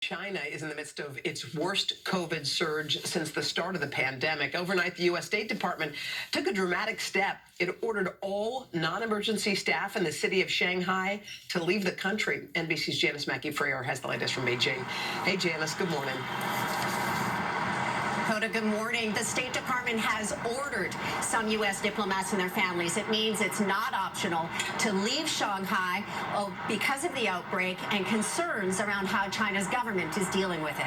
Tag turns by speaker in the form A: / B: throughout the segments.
A: China is in the midst of its worst COVID surge since the start of the pandemic. Overnight, the U.S. State Department took a dramatic step. It ordered all non-emergency staff in the city of Shanghai to leave the country. NBC's Janice Mackey-Frayer has the latest from Beijing. Hey, Janice, good morning.
B: Hoda, good morning. The State Department has ordered some U.S. diplomats and their families. It means it's not optional to leave Shanghai because of the outbreak and concerns around how China's government is dealing with it.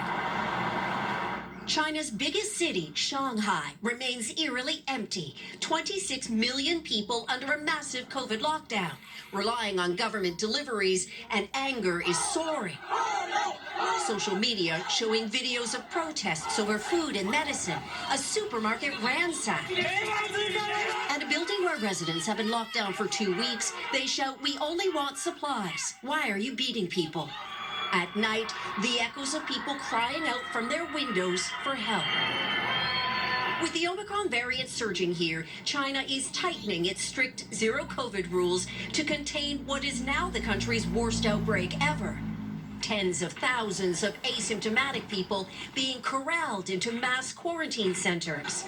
B: China's biggest city, Shanghai, remains eerily empty. 26 million people under a massive COVID lockdown, relying on government deliveries, and anger is soaring. Social media showing videos of protests over food and medicine, a supermarket ransacked, and a building where residents have been locked down for 2 weeks. They shout, "We only want supplies. Why are you beating people?" At night, the echoes of people crying out from their windows for help. With the Omicron variant surging here, China is tightening its strict zero COVID rules to contain what is now the country's worst outbreak ever. Tens of thousands of asymptomatic people being corralled into mass quarantine centers.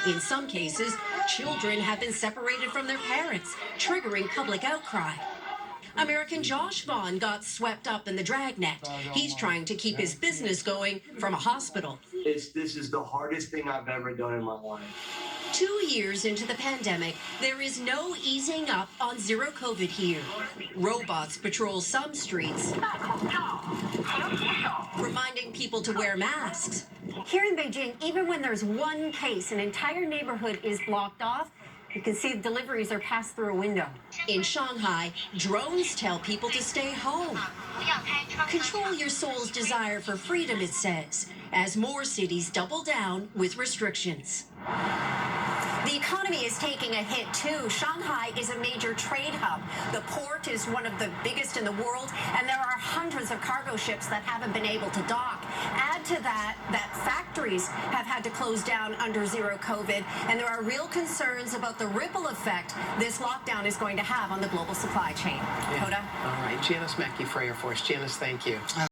B: In some cases, children have been separated from their parents, triggering public outcry. American Josh Vaughn got swept up in the dragnet. He's trying to keep his business going from a hospital.
C: This is the hardest thing I've ever done in my life.
B: 2 years into the pandemic, there is no easing up on zero COVID here. Robots patrol some streets, reminding people to wear masks. Here in Beijing, even when there's one case, an entire neighborhood is blocked off. You can see deliveries are passed through a window. In Shanghai, drones tell people to stay home. Control your soul's desire for freedom, it says, as more cities double down with restrictions. The economy is taking a hit, too. Shanghai is a major trade hub. The port is one of the biggest in the world, and there are hundreds of cargo ships that haven't been able to dock. Add to that factories have had to close down under zero COVID, and there are real concerns about the ripple effect this lockdown is going to have on the global supply chain.
A: Yeah.
B: Hoda?
A: All right, Janice Mackey-Frayer for us. Janice, thank you.